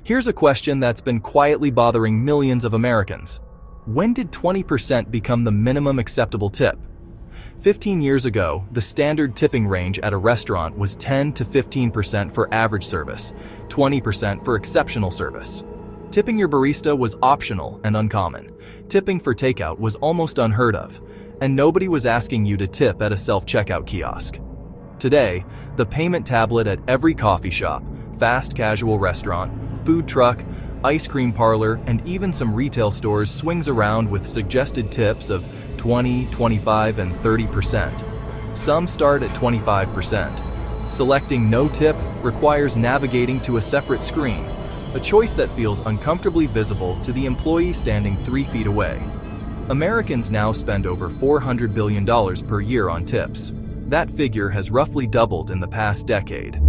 Here's a question that's been quietly bothering millions of Americans. When did 20% become the minimum acceptable tip? 15 years ago, the standard tipping range at a restaurant was 10 to 15% for average service, 20% for exceptional service. Tipping your barista was optional and uncommon. Tipping for takeout was almost unheard of, and nobody was asking you to tip at a self-checkout kiosk. Today, the payment tablet at every coffee shop, fast casual restaurant, food truck, ice cream parlor, and even some retail stores swings around with suggested tips of 20, 25, and 30%. Some start at 25%. Selecting no tip requires navigating to a separate screen, a choice that feels uncomfortably visible to the employee standing 3 feet away. Americans now spend over $400 billion per year on tips. That figure has roughly doubled in the past decade.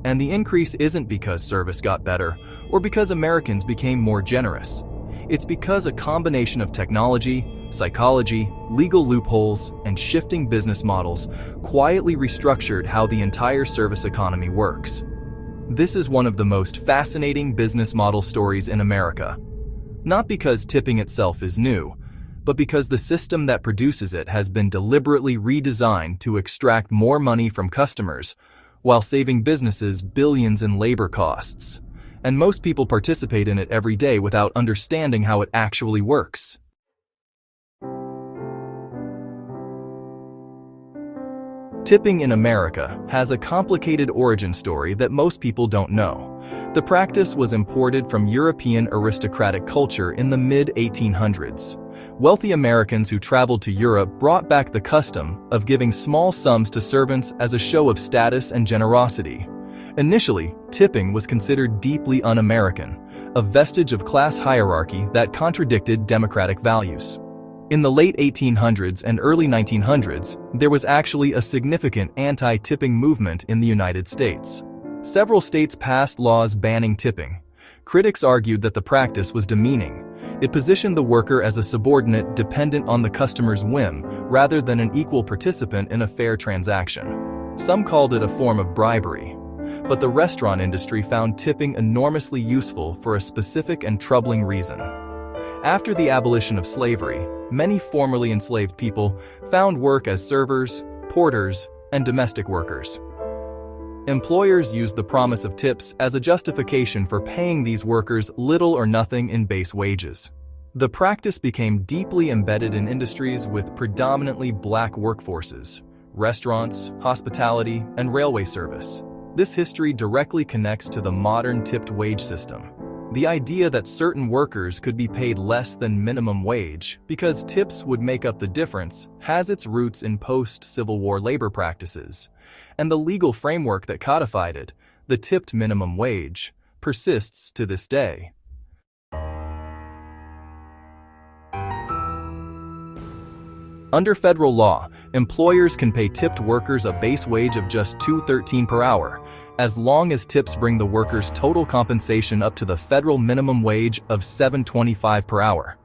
And the increase isn't because service got better or because Americans became more generous. It's because a combination of technology, psychology, legal loopholes, and shifting business models quietly restructured how the entire service economy works. This is one of the most fascinating business model stories in America. Not because tipping itself is new, but because the system that produces it has been deliberately redesigned to extract more money from customers while saving businesses billions in labor costs. And most people participate in it every day without understanding how it actually works. Tipping in America has a complicated origin story that most people don't know. The practice was imported from European aristocratic culture in the mid-1800s. Wealthy Americans who traveled to Europe brought back the custom of giving small sums to servants as a show of status and generosity. Initially, tipping was considered deeply un-American, a vestige of class hierarchy that contradicted democratic values. In the late 1800s and early 1900s, there was actually a significant anti-tipping movement in the United States. Several states passed laws banning tipping. Critics argued that the practice was demeaning. It positioned the worker as a subordinate dependent on the customer's whim rather than an equal participant in a fair transaction. Some called it a form of bribery. But the restaurant industry found tipping enormously useful for a specific and troubling reason. After the abolition of slavery, many formerly enslaved people found work as servers, porters, and domestic workers. Employers used the promise of tips as a justification for paying these workers little or nothing in base wages. The practice became deeply embedded in industries with predominantly black workforces: restaurants, hospitality, and railway service. This history directly connects to the modern tipped wage system. The idea that certain workers could be paid less than minimum wage because tips would make up the difference has its roots in post-Civil War labor practices, and the legal framework that codified it, the tipped minimum wage, persists to this day. Under federal law, employers can pay tipped workers a base wage of just $2.13 per hour, as long as tips bring the worker's total compensation up to the federal minimum wage of $7.25 per hour.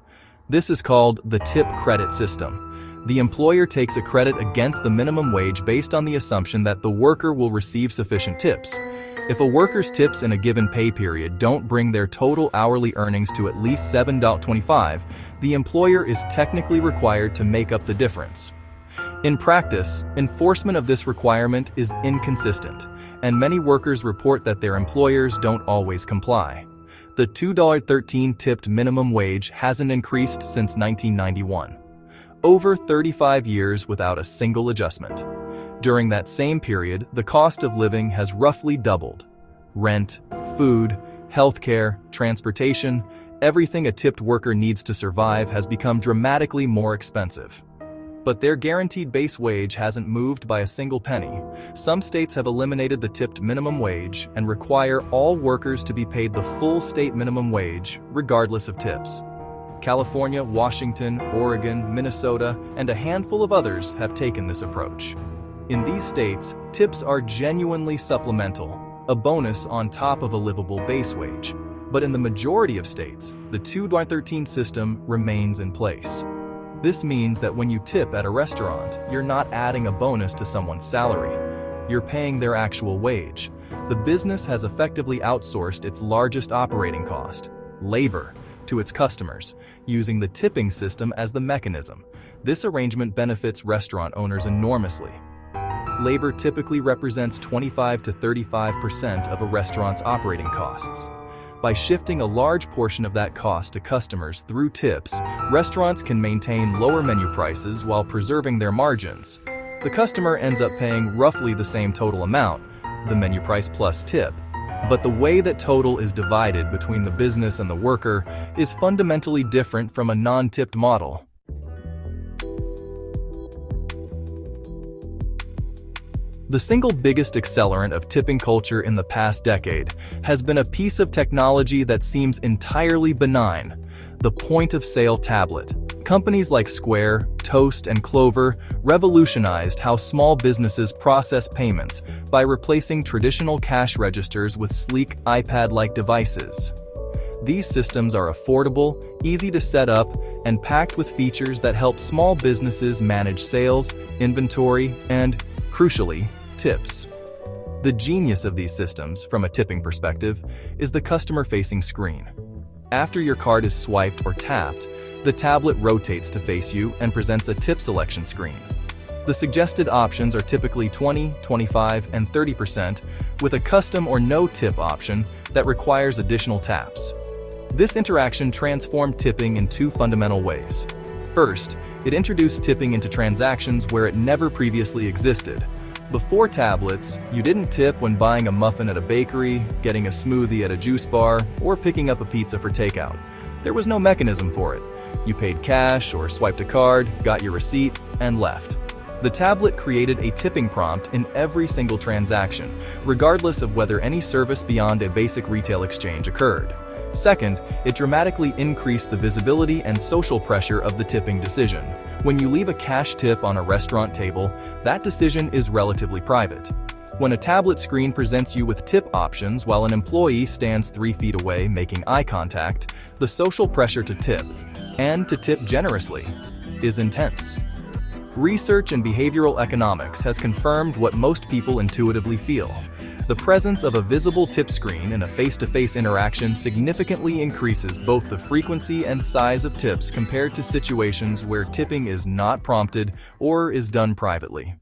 This is called the tip credit system. The employer takes a credit against the minimum wage based on the assumption that the worker will receive sufficient tips. If a worker's tips in a given pay period don't bring their total hourly earnings to at least $7.25, the employer is technically required to make up the difference. In practice, enforcement of this requirement is inconsistent, and many workers report that their employers don't always comply. The $2.13 tipped minimum wage hasn't increased since 1991. Over 35 years without a single adjustment. During that same period, the cost of living has roughly doubled. Rent, food, healthcare, transportation, everything a tipped worker needs to survive has become dramatically more expensive. But their guaranteed base wage hasn't moved by a single penny. Some states have eliminated the tipped minimum wage and require all workers to be paid the full state minimum wage, regardless of tips. California, Washington, Oregon, Minnesota, and a handful of others have taken this approach. In these states, tips are genuinely supplemental, a bonus on top of a livable base wage. But in the majority of states, the $2.13 system remains in place. This means that when you tip at a restaurant, you're not adding a bonus to someone's salary. You're paying their actual wage, The business has effectively outsourced its largest operating cost, labor, to its customers, using the tipping system as the mechanism. This arrangement benefits restaurant owners enormously. Labor typically represents 25 to 35% of a restaurant's operating costs. By shifting a large portion of that cost to customers through tips, restaurants can maintain lower menu prices while preserving their margins. The customer ends up paying roughly the same total amount, the menu price plus tip. But the way that total is divided between the business and the worker is fundamentally different from a non-tipped model. The single biggest accelerant of tipping culture in the past decade has been a piece of technology that seems entirely benign: the point-of-sale tablet. Companies like Square, Toast, and Clover revolutionized how small businesses process payments by replacing traditional cash registers with sleek iPad-like devices. These systems are affordable, easy to set up, and packed with features that help small businesses manage sales, inventory, and, crucially, tips. The genius of these systems, from a tipping perspective, is the customer-facing screen. After your card is swiped or tapped, the tablet rotates to face you and presents a tip selection screen. The suggested options are typically 20, 25, and 30%, with a custom or no tip option that requires additional taps. This interaction transformed tipping in two fundamental ways. First, it introduced tipping into transactions where it never previously existed. Before tablets, you didn't tip when buying a muffin at a bakery, getting a smoothie at a juice bar, or picking up a pizza for takeout. There was no mechanism for it. You paid cash or swiped a card, got your receipt, and left. The tablet created a tipping prompt in every single transaction, regardless of whether any service beyond a basic retail exchange occurred. Second, it dramatically increased the visibility and social pressure of the tipping decision. When you leave a cash tip on a restaurant table, that decision is relatively private. When a tablet screen presents you with tip options while an employee stands 3 feet away making eye contact, the social pressure to tip, and to tip generously, is intense. Research in behavioral economics has confirmed what most people intuitively feel. The presence of a visible tip screen in a face-to-face interaction significantly increases both the frequency and size of tips compared to situations where tipping is not prompted or is done privately.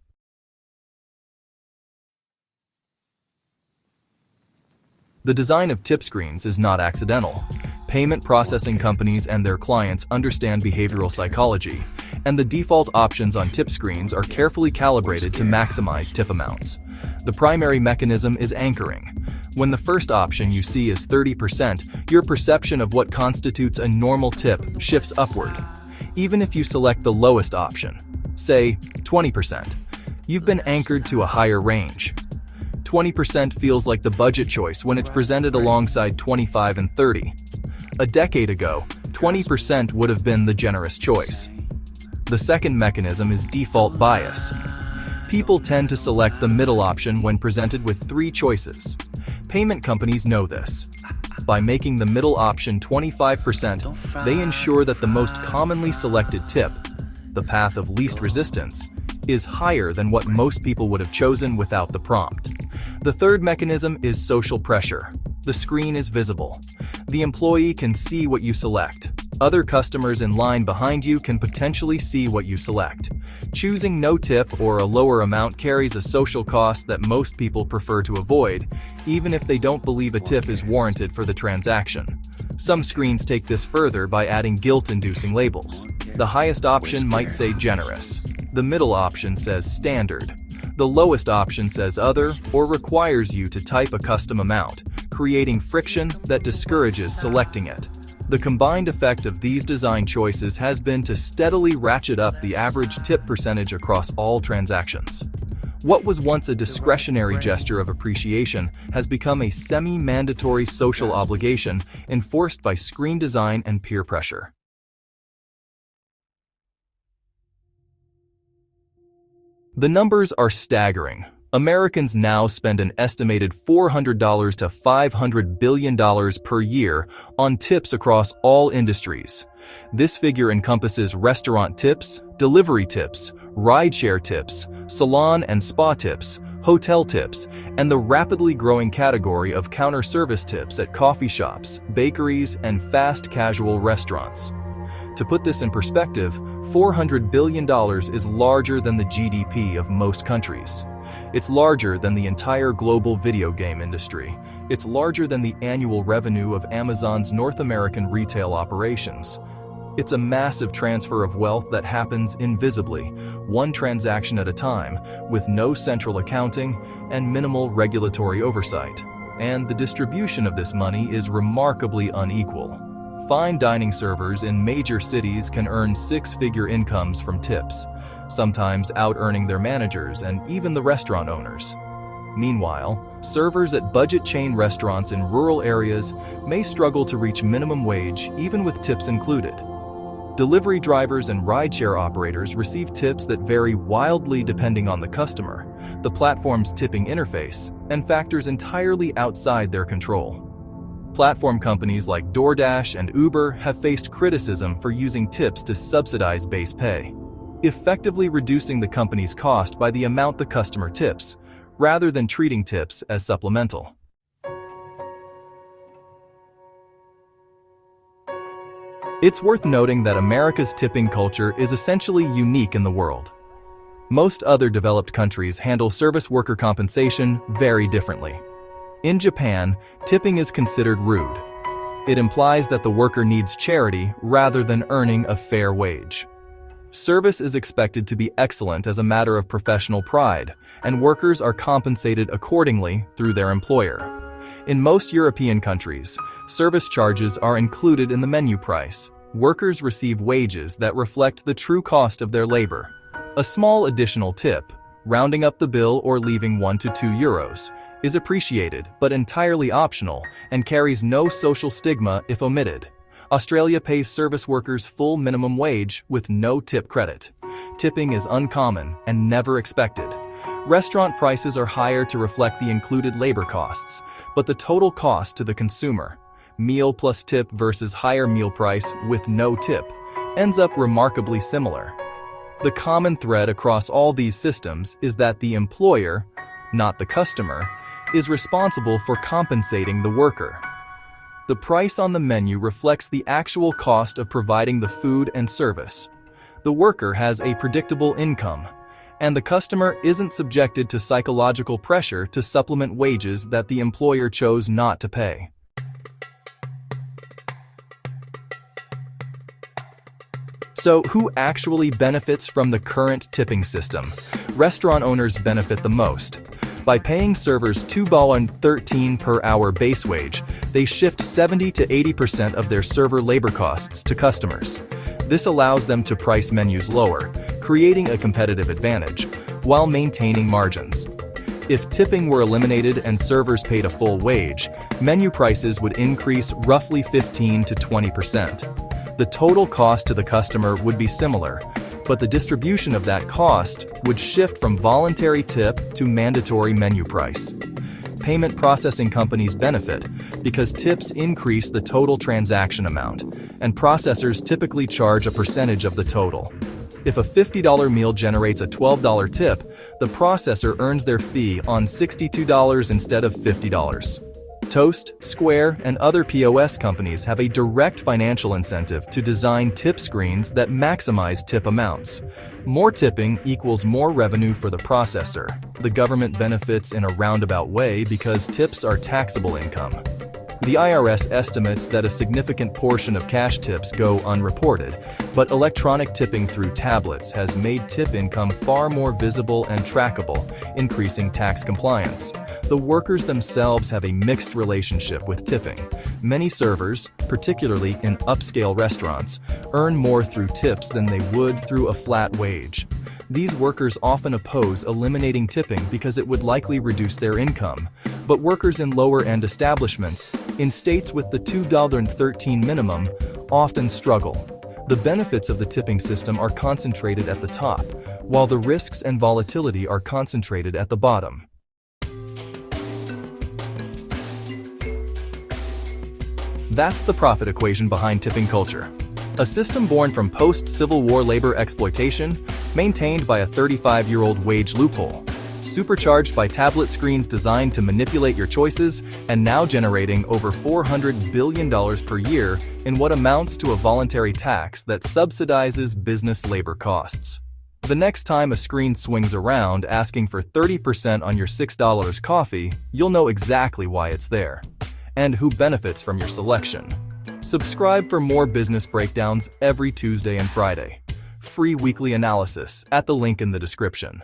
The design of tip screens is not accidental. Payment processing companies and their clients understand behavioral psychology, and the default options on tip screens are carefully calibrated to maximize tip amounts. The primary mechanism is anchoring. When the first option you see is 30%, your perception of what constitutes a normal tip shifts upward. Even if you select the lowest option, say 20%, you've been anchored to a higher range. 20% feels like the budget choice when it's presented alongside 25 and 30. A decade ago, 20% would have been the generous choice. The second mechanism is default bias. People tend to select the middle option when presented with 3 choices. Payment companies know this. By making the middle option 25%, they ensure that the most commonly selected tip, the path of least resistance, is higher than what most people would have chosen without the prompt. The third mechanism is social pressure. The screen is visible. The employee can see what you select. Other customers in line behind you can potentially see what you select. Choosing no tip or a lower amount carries a social cost that most people prefer to avoid, even if they don't believe a tip is warranted for the transaction. Some screens take this further by adding guilt-inducing labels. The highest option might say generous. The middle option says standard. The lowest option says other or requires you to type a custom amount, creating friction that discourages selecting it. The combined effect of these design choices has been to steadily ratchet up the average tip percentage across all transactions. What was once a discretionary gesture of appreciation has become a semi-mandatory social obligation enforced by screen design and peer pressure. The numbers are staggering. Americans now spend an estimated $400 to $500 billion per year on tips across all industries. This figure encompasses restaurant tips, delivery tips, rideshare tips, salon and spa tips, hotel tips, and the rapidly growing category of counter-service tips at coffee shops, bakeries, and fast casual restaurants. To put this in perspective, $400 billion is larger than the GDP of most countries. It's larger than the entire global video game industry. It's larger than the annual revenue of Amazon's North American retail operations. It's a massive transfer of wealth that happens invisibly, one transaction at a time, with no central accounting and minimal regulatory oversight. And the distribution of this money is remarkably unequal. Fine dining servers in major cities can earn six-figure incomes from tips, sometimes out-earning their managers and even the restaurant owners. Meanwhile, servers at budget chain restaurants in rural areas may struggle to reach minimum wage even with tips included. Delivery drivers and rideshare operators receive tips that vary wildly depending on the customer, the platform's tipping interface, and factors entirely outside their control. Platform companies like DoorDash and Uber have faced criticism for using tips to subsidize base pay, effectively reducing the company's cost by the amount the customer tips, rather than treating tips as supplemental. It's worth noting that America's tipping culture is essentially unique in the world. Most other developed countries handle service worker compensation very differently. In Japan, tipping is considered rude. It implies that the worker needs charity rather than earning a fair wage. Service is expected to be excellent as a matter of professional pride, and workers are compensated accordingly through their employer. In most European countries, service charges are included in the menu price. Workers receive wages that reflect the true cost of their labor. A small additional tip, rounding up the bill or leaving 1 to 2 euros, is appreciated but entirely optional and carries no social stigma if omitted. Australia pays service workers full minimum wage with no tip credit. Tipping is uncommon and never expected. Restaurant prices are higher to reflect the included labor costs, but the total cost to the consumer, meal plus tip versus higher meal price with no tip, ends up remarkably similar. The common thread across all these systems is that the employer, not the customer, is responsible for compensating the worker. The price on the menu reflects the actual cost of providing the food and service. The worker has a predictable income, and the customer isn't subjected to psychological pressure to supplement wages that the employer chose not to pay. So, who actually benefits from the current tipping system? Restaurant owners benefit the most. By paying servers $2.13 per hour base wage, they shift 70 to 80% of their server labor costs to customers. This allows them to price menus lower, creating a competitive advantage, while maintaining margins. If tipping were eliminated and servers paid a full wage, menu prices would increase roughly 15 to 20%. The total cost to the customer would be similar, but the distribution of that cost would shift from voluntary tip to mandatory menu price. Payment processing companies benefit because tips increase the total transaction amount, and processors typically charge a percentage of the total. If a $50 meal generates a $12 tip, the processor earns their fee on $62 instead of $50. Toast, Square, and other POS companies have a direct financial incentive to design tip screens that maximize tip amounts. More tipping equals more revenue for the processor. The government benefits in a roundabout way because tips are taxable income. The IRS estimates that a significant portion of cash tips go unreported, but electronic tipping through tablets has made tip income far more visible and trackable, increasing tax compliance. The workers themselves have a mixed relationship with tipping. Many servers, particularly in upscale restaurants, earn more through tips than they would through a flat wage. These workers often oppose eliminating tipping because it would likely reduce their income. But workers in lower-end establishments, in states with the $2.13 minimum, often struggle. The benefits of the tipping system are concentrated at the top, while the risks and volatility are concentrated at the bottom. That's the profit equation behind tipping culture. A system born from post-Civil War labor exploitation, maintained by a 35-year-old wage loophole. supercharged by tablet screens designed to manipulate your choices, and now generating over $400 billion per year in what amounts to a voluntary tax that subsidizes business labor costs. The next time a screen swings around asking for 30% on your $6 coffee, you'll know exactly why it's there and who benefits from your selection. Subscribe for more business breakdowns every Tuesday and Friday. Free weekly analysis at the link in the description.